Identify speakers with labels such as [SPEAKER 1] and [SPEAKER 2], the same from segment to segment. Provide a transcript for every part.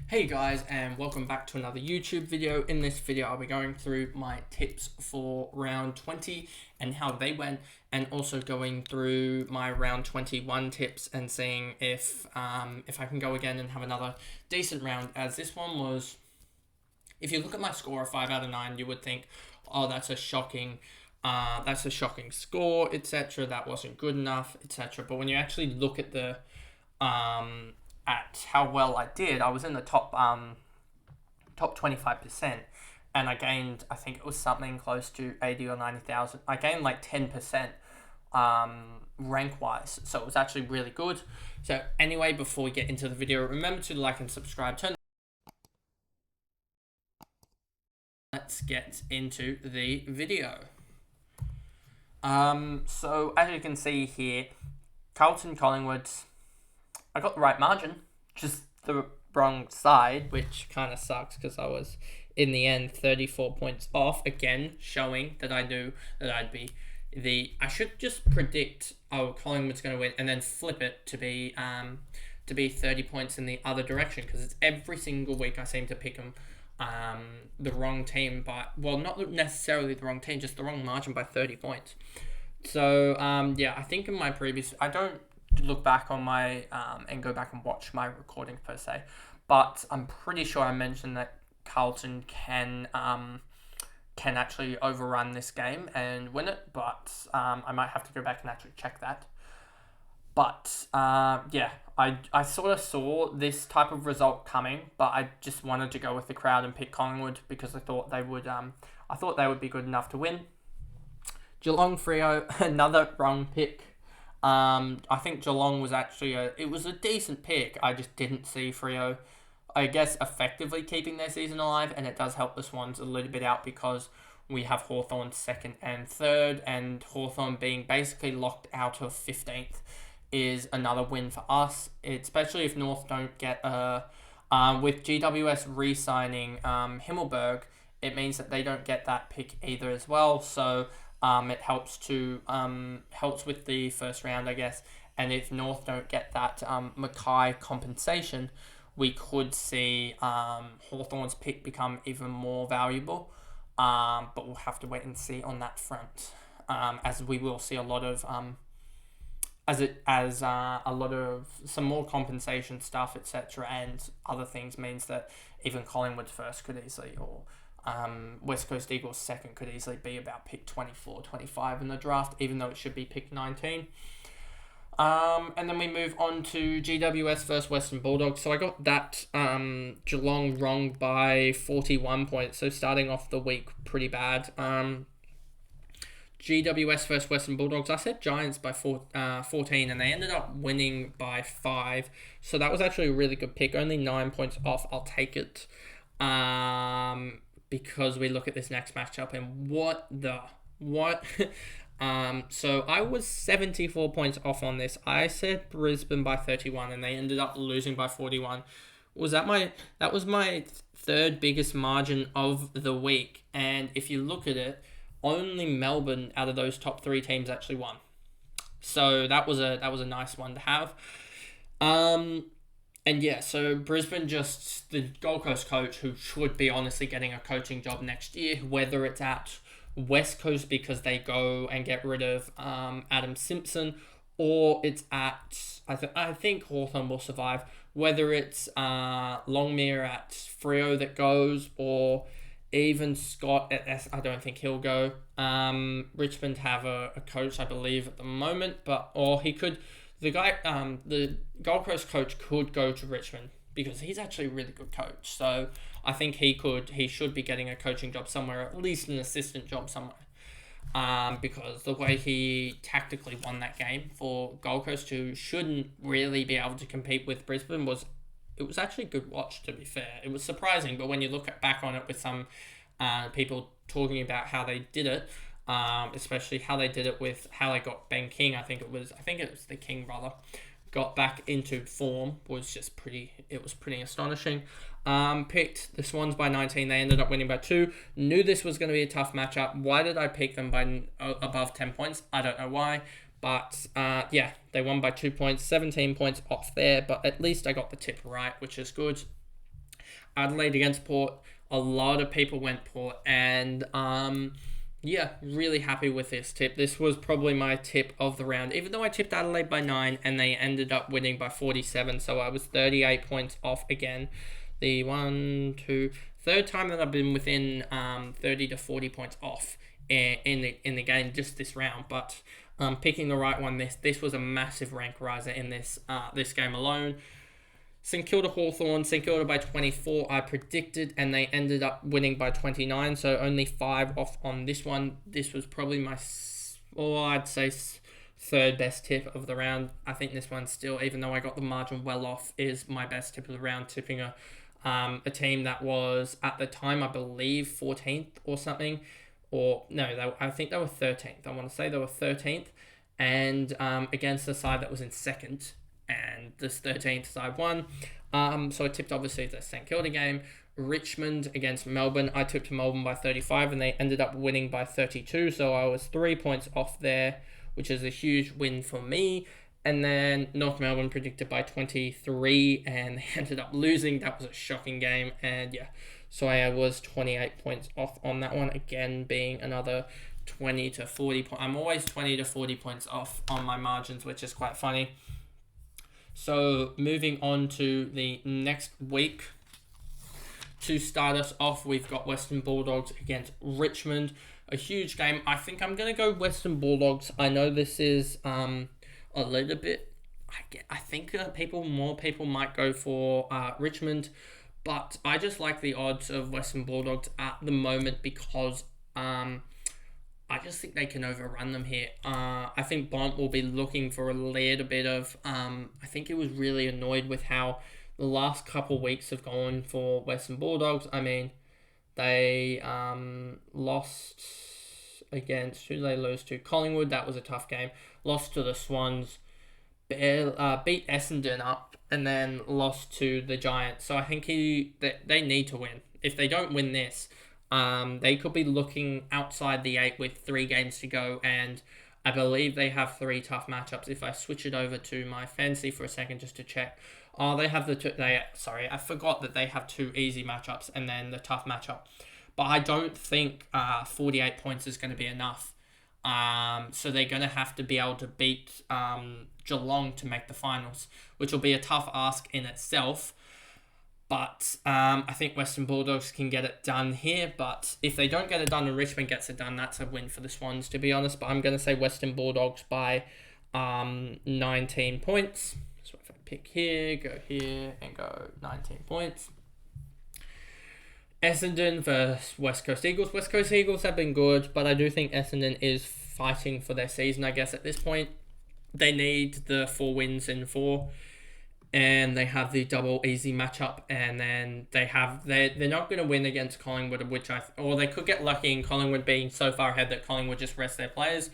[SPEAKER 1] Hey guys, and welcome back to another YouTube video. In this video I'll be going through my tips for round 20 and how they went, and also going through my round 21 tips and seeing if I can go again and have another decent round, as this one was, if you look at my score of 5 out of 9, you would think, oh, that's a shocking score, etc. That wasn't good enough, etc. But when you actually look at the at how well I did, I was in the top 25%, and I gained, I think it was something close to 80 or 90,000. I gained like 10% rank wise, so it was actually really good. So anyway, before we get into the video, remember to like and subscribe. Let's get into the video. So as you can see here, Carlton Collingwood, I got the right margin, just the wrong side, which kind of sucks because I was, in the end, 34 points off, again, showing that I knew that I'd be I should just predict, oh, Collingwood's going to win, and then flip it to be 30 points in the other direction, because it's every single week I seem to pick them, the wrong team well, not necessarily the wrong team, just the wrong margin by 30 points. So, yeah, I think in my previous, I don't look back on my and go back and watch my recordings per se, but I'm pretty sure I mentioned that Carlton can actually overrun this game and win it, but I might have to go back and actually check that. But yeah, I sort of saw this type of result coming, but I just wanted to go with the crowd and pick Collingwood because I thought they would be good enough to win. Geelong Freo, another wrong pick. I think Geelong was actually it was a decent pick. I just didn't see Freo, I guess, effectively keeping their season alive, and it does help the Swans a little bit out because we have Hawthorn second and third, and Hawthorn being basically locked out of 15th is another win for us, especially if North don't get with GWS re-signing Himmelberg, it means that they don't get that pick either as well, so it helps with the first round, I guess. And if North don't get that Mackay compensation, we could see Hawthorn's pick become even more valuable. But we'll have to wait and see on that front, as we will see a lot of some more compensation stuff, etc. And other things means that even Collingwood first could easily, or West Coast Eagles second could easily be about pick 24, 25 in the draft, even though it should be pick 19. And then we move on to GWS versus Western Bulldogs. So I got that Geelong wrong by 41 points. So starting off the week pretty bad. GWS versus Western Bulldogs, I said Giants by 14, and they ended up winning by 5. So that was actually a really good pick. Only 9 points off. I'll take it. Because we look at this next matchup and what? So I was 74 points off on this. I said Brisbane by 31, and they ended up losing by 41. That was my third biggest margin of the week, and if you look at it, only Melbourne out of those top 3 teams actually won. So that was a nice one to have. And yeah, so Brisbane, just the Gold Coast coach, who should be honestly getting a coaching job next year, whether it's at West Coast because they go and get rid of Adam Simpson, or it's at, I think Hawthorn will survive, whether it's Longmire at Freo that goes, or even Scott at I don't think he'll go. Richmond have a coach, I believe, at the moment, or he could. The Gold Coast coach could go to Richmond because he's actually a really good coach. So I think he should be getting a coaching job somewhere, at least an assistant job somewhere. Because the way he tactically won that game for Gold Coast, who shouldn't really be able to compete with Brisbane, it was actually a good watch, to be fair. It was surprising, but when you look back on it with some people talking about how they did it, especially how they did it with how they got Ben King, I think it was the King brother, got back into form, was pretty astonishing. Picked the Swans by 19, they ended up winning by 2. Knew this was going to be a tough matchup. Why did I pick them by above 10 points? I don't know why. But yeah, they won by 2 points, 17 points off there, but at least I got the tip right, which is good. Adelaide against Port. A lot of people went Port, and yeah, really happy with this tip. This was probably my tip of the round, even though I tipped Adelaide by 9 and they ended up winning by 47, so I was 38 points off again. The third time that I've been within 30 to 40 points off in the game just this round, but picking the right one. This was a massive rank riser in this game alone. St Kilda Hawthorn, St Kilda by 24 I predicted, and they ended up winning by 29, so only 5 off on this one. This was probably my, I'd say third best tip of the round. I think this one still, even though I got the margin well off, is my best tip of the round, tipping a team that was, at the time, I believe, 14th or something. Or, no, I think they were 13th. I want to say they were 13th, and against the side that was in second, and this 13th side won. So I tipped, obviously, the St Kilda game. Richmond against Melbourne. I tipped Melbourne by 35, and they ended up winning by 32, so I was 3 points off there, which is a huge win for me. And then North Melbourne predicted by 23, and they ended up losing. That was a shocking game, and yeah, so I was 28 points off on that one, again being another 20 to 40 points. I'm always 20 to 40 points off on my margins, which is quite funny. So moving on to the next week. To start us off, we've got Western Bulldogs against Richmond. A huge game. I think I'm going to go Western Bulldogs. I know this is a little bit... I think more people might go for Richmond, but I just like the odds of Western Bulldogs at the moment because I just think they can overrun them here. I think Bont will be looking for a little bit of... I think he was really annoyed with how the last couple of weeks have gone for Western Bulldogs. I mean, they lost against... Who did they lose to? Collingwood. That was a tough game. Lost to the Swans. Beat Essendon up and then lost to the Giants. So I think they need to win. If they don't win this... they could be looking outside the 8 with 3 games to go, and I believe they have 3 tough matchups. If I switch it over to my fantasy for a second just to check, they have I forgot that they have 2 easy matchups and then the tough matchup. But I don't think 48 points is going to be enough. So they're going to have to be able to beat Geelong to make the finals, which will be a tough ask in itself. But I think Western Bulldogs can get it done here. But if they don't get it done and Richmond gets it done, that's a win for the Swans, to be honest. But I'm going to say Western Bulldogs by 19 points. So if I pick here, and go 19 points. Essendon versus West Coast Eagles. West Coast Eagles have been good, but I do think Essendon is fighting for their season, I guess, at this point. They need the 4 wins in 4. And they have the double easy matchup, and then they're not going to win against Collingwood, or they could get lucky in Collingwood being so far ahead that Collingwood just rest their players,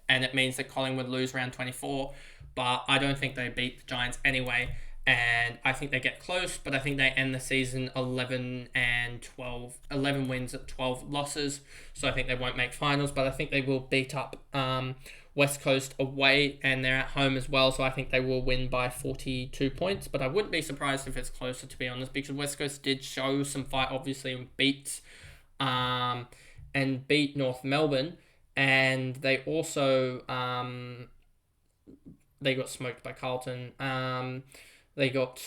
[SPEAKER 1] and it means that Collingwood lose round 24. But I don't think they beat the Giants anyway, and I think they get close, but I think they end the season 11 wins at 12 losses, so I think they won't make finals, but I think they will beat up West Coast away, and they're at home as well, so I think they will win by 42 points, but I wouldn't be surprised if it's closer, to be honest, because West Coast did show some fight, obviously, and beat North Melbourne, and they also they got smoked by Carlton. They got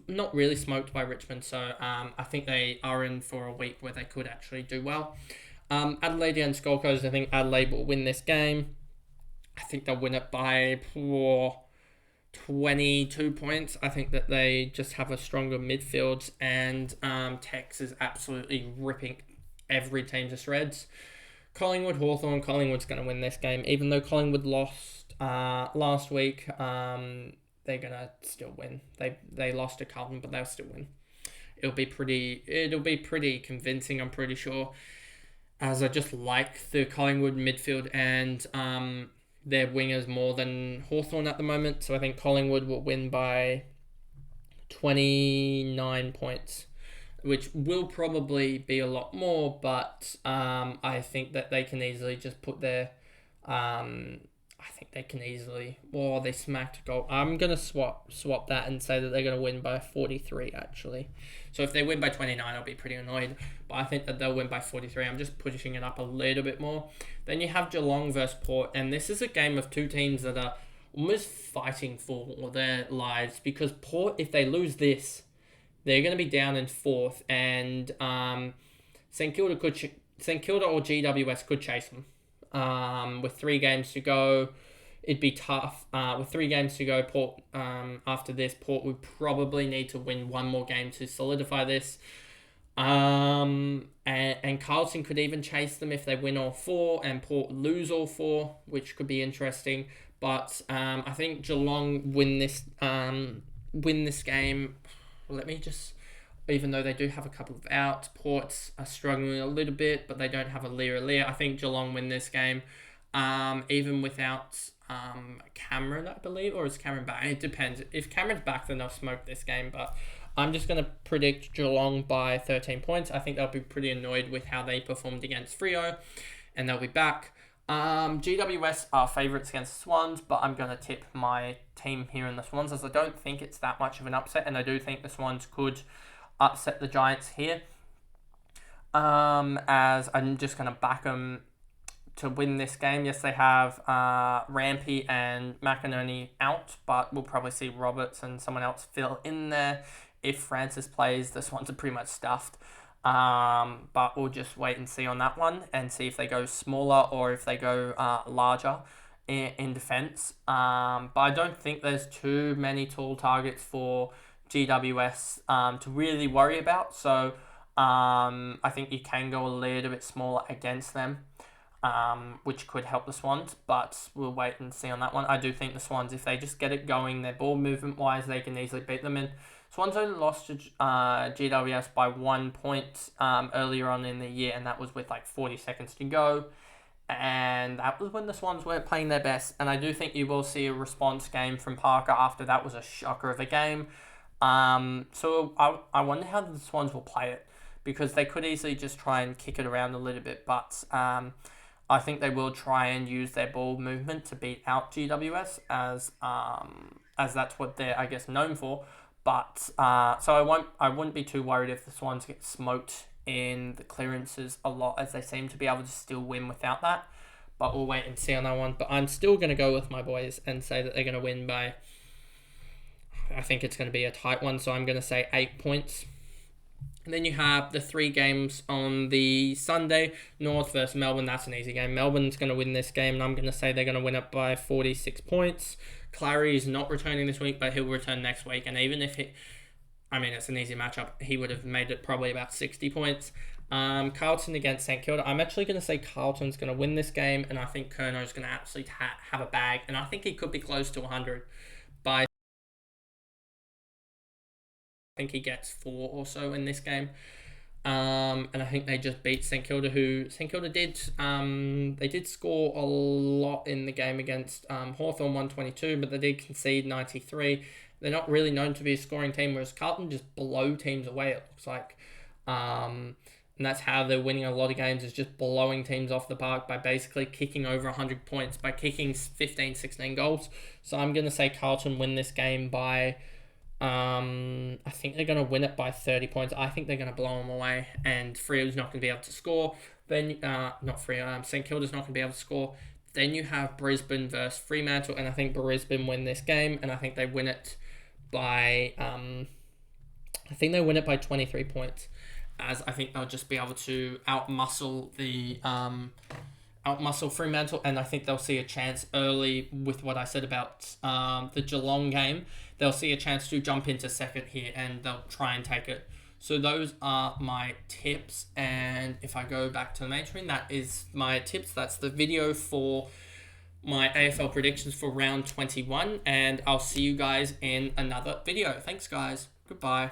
[SPEAKER 1] not really smoked by Richmond, so I think they are in for a week where they could actually do well. Adelaide and Gold Coast, I think Adelaide will win this game. I think they'll win it by 22 points. I think that they just have a stronger midfield, and Tex is absolutely ripping every team to shreds. Collingwood, Hawthorn. Collingwood's going to win this game. Even though Collingwood lost last week, they're going to still win. They lost to Carlton, but they'll still win. It'll be pretty convincing, I'm pretty sure, as I just like the Collingwood midfield and their wingers more than Hawthorn at the moment. So I think Collingwood will win by 29 points, which will probably be a lot more, but I think that they can easily just put their I think they can easily. Or they smacked a goal. I'm gonna swap that and say that they're gonna win by 43 actually. So if they win by 29, I'll be pretty annoyed. But I think that they'll win by 43. I'm just pushing it up a little bit more. Then you have Geelong versus Port, and this is a game of two teams that are almost fighting for their lives, because Port, if they lose this, they're going to be down in fourth, and St Kilda or GWS could chase them. With 3 games to go, it'd be tough. With 3 games to go, Port after this, Port would probably need to win one more game to solidify this. And Carlton could even chase them if they win all 4 and Port lose all 4, which could be interesting. But I think Geelong win this game. Let me just, even though they do have a couple of outs, Ports are struggling a little bit, but they don't have a Lear. I think Geelong win this game, even without Cameron, I believe, or is Cameron back? It depends. If Cameron's back, then they'll smoke this game, but I'm just going to predict Geelong by 13 points. I think they'll be pretty annoyed with how they performed against Freo, and they'll be back. GWS are favourites against the Swans, but I'm going to tip my team here in the Swans, as I don't think it's that much of an upset, and I do think the Swans could upset the Giants here. As I'm just going to back them to win this game. Yes, they have Rampy and McInerney out, but we'll probably see Roberts and someone else fill in there. If Francis plays, the Swans are pretty much stuffed. But we'll just wait and see on that one and see if they go smaller or if they go larger in defence. But I don't think there's too many tall targets for GWS to really worry about. So I think you can go a little bit smaller against them, which could help the Swans. But we'll wait and see on that one. I do think the Swans, if they just get it going, their ball movement-wise, they can easily beat them in. Swans only lost to GWS by 1 point earlier on in the year, and that was with like 40 seconds to go. And that was when the Swans weren't playing their best. And I do think you will see a response game from Parker after that was a shocker of a game. So I wonder how the Swans will play it, because they could easily just try and kick it around a little bit. But I think they will try and use their ball movement to beat out GWS, as that's what they're, I guess, known for. But so I wouldn't be too worried if the Swans get smoked in the clearances a lot, as they seem to be able to still win without that. But we'll wait and see on that one. But I'm still going to go with my boys and say that they're going to win by, I think it's going to be a tight one, so I'm going to say 8 points. And then you have the 3 games on the Sunday. North versus Melbourne, that's an easy game. Melbourne's going to win this game, and I'm going to say they're going to win it by 46 points. Clary is not returning this week, but he'll return next week. And even if it's an easy matchup, he would have made it probably about 60 points. Carlton against St Kilda. I'm actually going to say Carlton's going to win this game, and I think Curno's going to absolutely have a bag. And I think he could be close to 100 by, I think he gets 4 or so in this game. And I think they just beat St Kilda, who St Kilda did score a lot in the game against Hawthorn, 122, but they did concede 93. They're not really known to be a scoring team, whereas Carlton just blow teams away, it looks like. And that's how they're winning a lot of games, is just blowing teams off the park by basically kicking over 100 points, by kicking 15, 16 goals. So I'm going to say Carlton win this game by, I think they're going to win it by 30 points. I think they're going to blow them away, and Freo's not going to be able to score. Then, St Kilda's not going to be able to score. Then you have Brisbane versus Fremantle, and I think Brisbane win this game, and I think they win it by, 23 points, as I think they'll just be able to outmuscle Fremantle, and I think they'll see a chance early with what I said about the Geelong game. They'll see a chance to jump into second here, and they'll try and take it. So those are my tips, and if I go back to the main screen, that is my tips. That's the video for my AFL predictions for round 21, and I'll see you guys in another video. Thanks, guys. Goodbye.